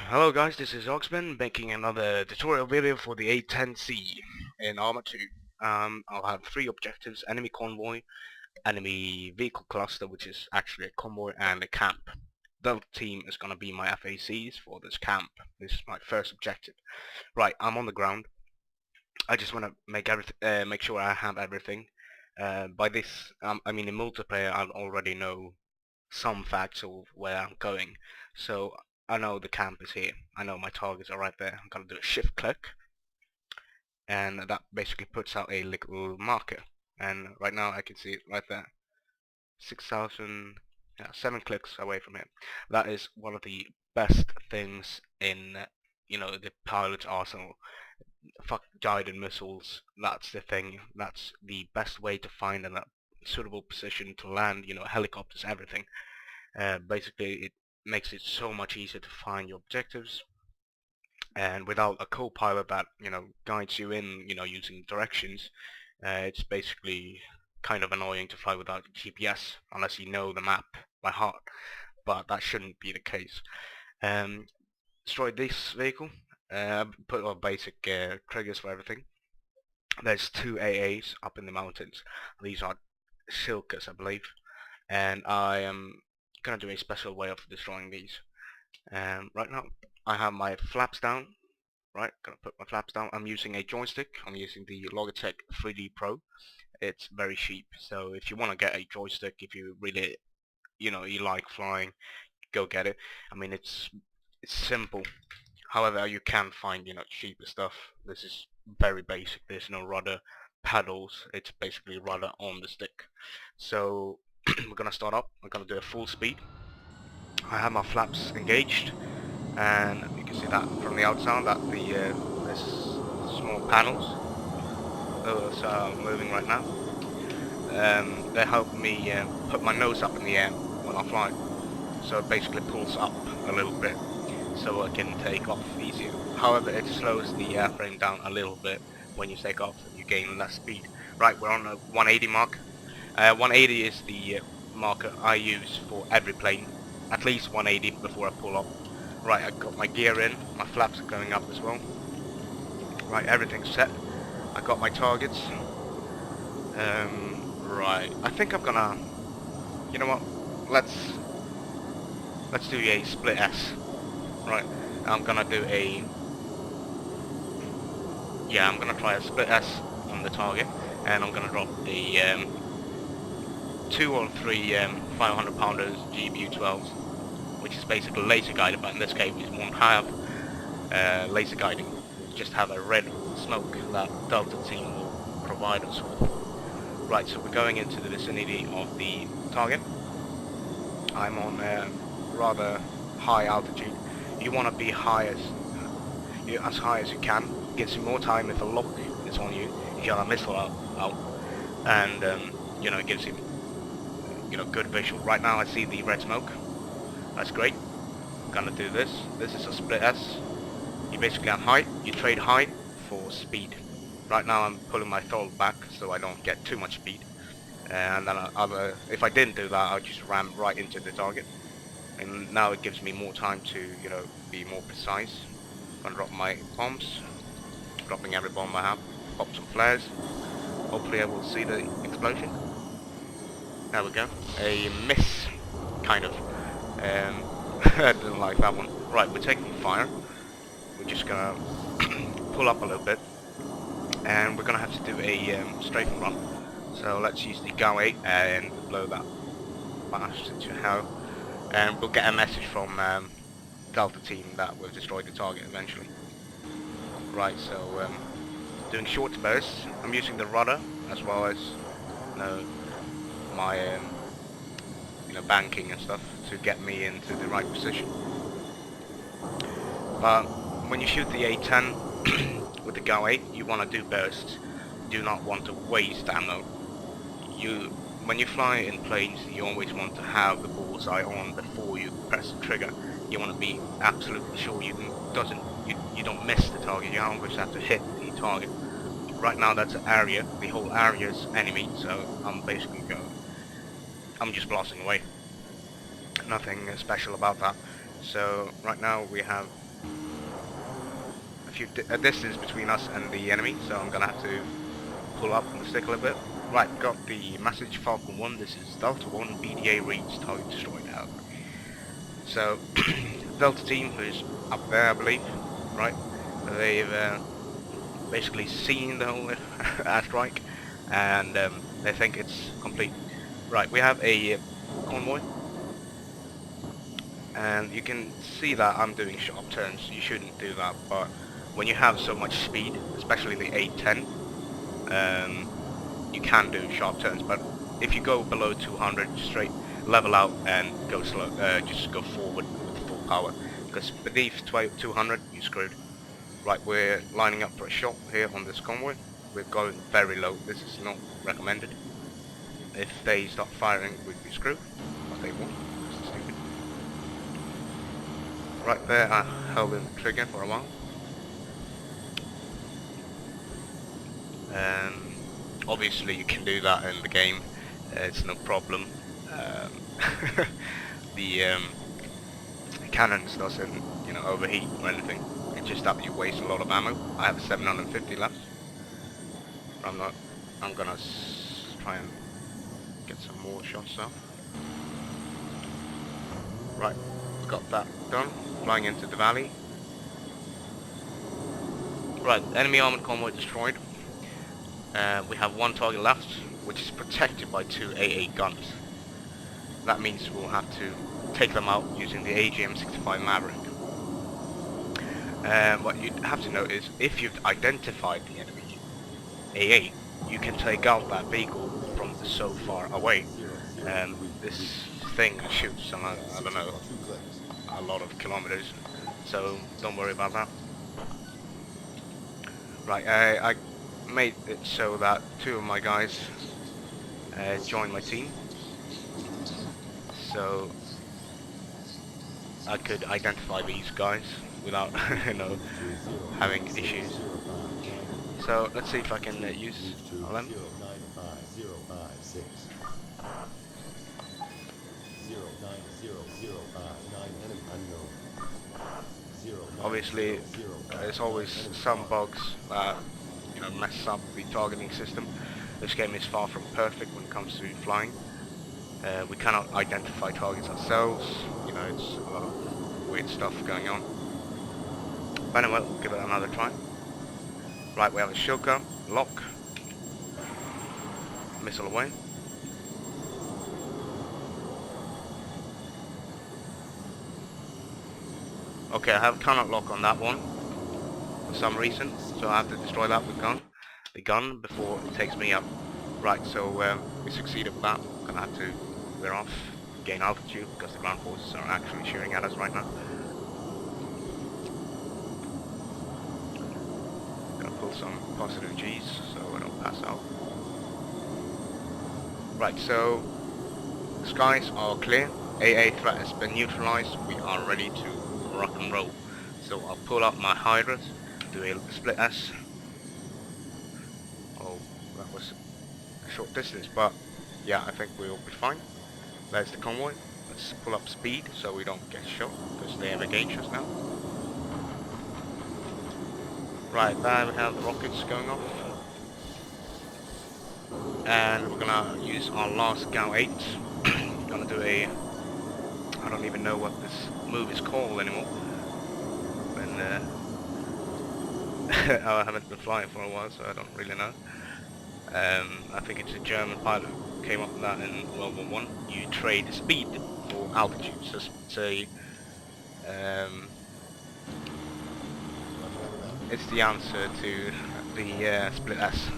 Hello guys, this is Oxman making another tutorial video for the A10C in Arma 2. I'll have three objectives: enemy convoy, enemy vehicle cluster, which is actually a convoy, and a camp. The team is going to be my FACs for this camp. This is my first objective. Right, I'm on the ground. I just want to make sure I have everything. By this, I mean in multiplayer, I already know some facts of where I'm going. So I know the camp is here. I know my targets are right there. I'm gonna do a shift click, and that basically puts out a little marker. And right now I can see it right there. 6,000, yeah, 7 clicks away from it. That is one of the best things in, the pilot's arsenal. Fuck guided missiles. That's the thing. That's the best way to find a suitable position to land. Helicopters, everything. Basically, it makes it so much easier to find your objectives, and without a co-pilot that guides you in, using directions, it's basically kind of annoying to fly without GPS unless you know the map by heart. But that shouldn't be the case. Destroy this vehicle. Put on basic triggers for everything. There's two AAs up in the mountains. These are Silkas, I believe, and I am gonna do a special way of destroying these. Right now I have my flaps down. Right, gonna put my flaps down. I'm using a joystick. I'm using the Logitech 3D Pro. It's very cheap, so if you want to get a joystick, if you really, you like flying, go get it. I mean, it's simple. However, you can find, cheaper stuff. This is very basic. There's no rudder, pedals. It's basically rudder on the stick. So we're gonna start up. We're gonna do a full speed. I have my flaps engaged, and you can see that from the outside that this small panels, those are moving right now. They help me put my nose up in the air when I fly, so it basically pulls up a little bit so I can take off easier. However, it slows the airframe down a little bit when you take off and you gain less speed. Right, we're on a 180 mark. 180 is the marker I use for every plane. At least 180 before I pull up. Right, I got my gear in, my flaps are going up as well. Right, everything's set. I got my targets. Right, I think I'm gonna, you know what, let's do a split S. Right, I'm gonna do I'm gonna try a split S on the target, and I'm gonna drop the 2 or 3 500 pounders GBU-12s, which is basically laser guided, but in this case it won't have laser guiding. Just have a red smoke that Delta team will provide us with. Right, so we're going into the vicinity of the target. I'm on rather high altitude. You want to be as high as you can. It gives you more time if a lock is on you, if you have a missile out, and it gives you good visual. Right now I see the red smoke. That's great. I'm gonna do this. This is a split S. You basically have height. You trade height for speed. Right now I'm pulling my throttle back so I don't get too much speed. And then if I didn't do that, I'd just ram right into the target. And now it gives me more time to, be more precise. I'm gonna drop my bombs. Dropping every bomb I have. Pop some flares. Hopefully I will see the explosion. There we go. A miss, kind of. I didn't like that one. Right, we're taking fire. We're just gonna pull up a little bit, and we're gonna have to do a strafing run. So let's use the GAU-8 and blow that bastard to hell, and we'll get a message from Delta team that we've destroyed the target eventually. Right, so doing short bursts. I'm using the rudder as well as my banking and stuff to get me into the right position. But when you shoot the A10 with the GAU-8, you want to do bursts. You do not want to waste ammo. When you fly in planes, you always want to have the bullseye on before you press the trigger. You want to be absolutely sure you don't miss the target. You always have to hit the target. Right now that's an area. The whole area is enemy, so I'm just blasting away. Nothing special about that. So right now we have a distance between us and the enemy, so I'm gonna have to pull up and stick a little bit. Right, got the message Falcon 1, this is Delta 1, BDA reads, target destroyed, out. So, Delta team, who's up there I believe, right, they've basically seen the whole airstrike, and they think it's complete. Right, we have a convoy, and you can see that I'm doing sharp turns. You shouldn't do that, but when you have so much speed, especially the A10, you can do sharp turns, but if you go below 200, straight level out and go slow, just go forward with full power, because beneath 200 you're screwed. Right, we're lining up for a shot here on this convoy. We're going very low, this is not recommended. If they start firing, we'd be screwed, but they won't. Stupid. Right there, I held in the trigger for a while. Obviously you can do that in the game, it's no problem. The cannons doesn't, you know, overheat or anything. It's just that you waste a lot of ammo. I have 750 left. I'm gonna try and get some more shots off. Right, got that done. Flying into the valley. Right, enemy armored convoy destroyed. We have one target left, which is protected by 2 AA guns. That means we'll have to take them out using the AGM-65 Maverick. What you have to note is, if you've identified the enemy AA, you can take out that vehicle from so far away. This thing shoots, I don't know, a lot of kilometers, so don't worry about that. Right, I made it so that 2 of my guys joined my team, so I could identify these guys without you know, having issues. So let's see if I can use them. Obviously, there's always some bugs that, you know, mess up the targeting system. This game is far from perfect when it comes to flying. We cannot identify targets ourselves. You know, it's a lot of weird stuff going on. But anyway, we'll give it another try. Right, we have a shilka, lock, missile away. Okay, I have cannot lock on that one for some reason, so I have to destroy that with the gun before it takes me up. Right, so we succeeded with that. Gonna have to veer off, gain altitude, because the ground forces are actually shooting at us right now. Gonna pull some positive G's so I don't pass out. Right, so skies are clear. AA threat has been neutralized. We are ready to rock and roll. So I'll pull up my Hydras, do a split S. Oh, that was a short distance, but yeah, I think we'll be fine. There's the convoy. Let's pull up speed so we don't get shot, because they have engaged us now. Right, there we have the rockets going off. And we're gonna use our last Gal 8. Gonna do a, I don't even know what this move is called anymore. And I haven't been flying for a while, so I don't really know. I think it's a German pilot who came up with that in World War I. You trade speed for altitude. So it's it's the answer to the split S.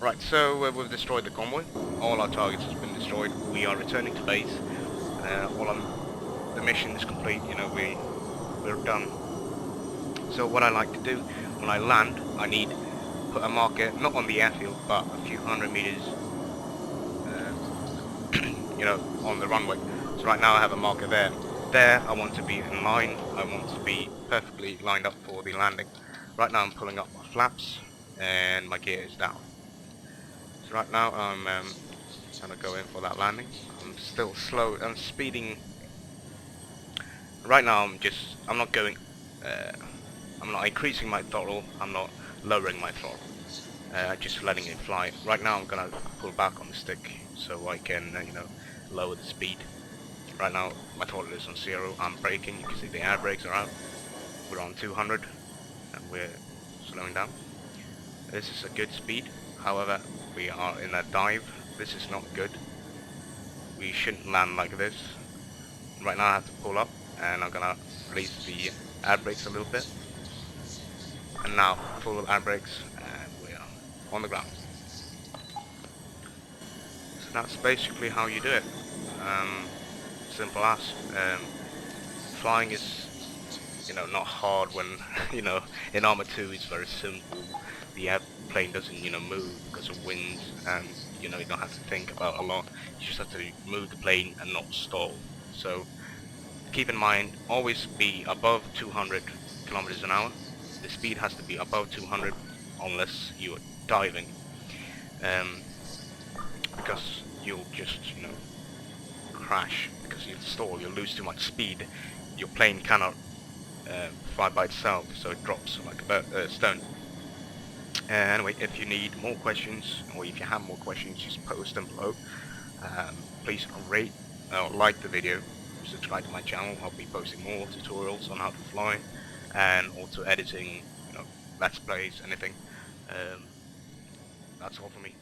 Right, so we've destroyed the convoy. All our targets have been destroyed. We are returning to base. The mission is complete. You know, we're done. So what I like to do when I land, I need put a marker not on the airfield, but a few hundred meters, you know, on the runway. So right now I have a marker there. There, I want to be in line. I want to be perfectly lined up for the landing. Right now I'm pulling up my flaps, and my gear is down. So right now I'm gonna go in for that landing. I'm still slow. I'm speeding. Right now I'm not going I'm not increasing my throttle, I'm not lowering my throttle. Just letting it fly. Right now I'm gonna pull back on the stick so I can, lower the speed. Right now my throttle is on 0, I'm braking, you can see the air brakes are out. We're on 200 and we're slowing down. This is a good speed, however we are in a dive. This is not good. We shouldn't land like this. Right now I have to pull up and I'm gonna release the air brakes a little bit. And now full of air brakes and we are on the ground. So that's basically how you do it. Simple as. Flying is, not hard when, in Arma 2 it's very simple. The airplane doesn't, move because of wind, and, you don't have to think about a lot. You just have to move the plane and not stall. So keep in mind, always be above 200 kilometers an hour. The speed has to be above 200 unless you're diving, um, because you'll just, crash because you'll stall, you'll lose too much speed. Your plane cannot fly by itself, so it drops like a stone. Anyway, if you need more questions, or if you have more questions, just post them below. Please rate or like the video, subscribe to my channel. I'll be posting more tutorials on how to fly, and also editing, let's plays, anything. That's all for me.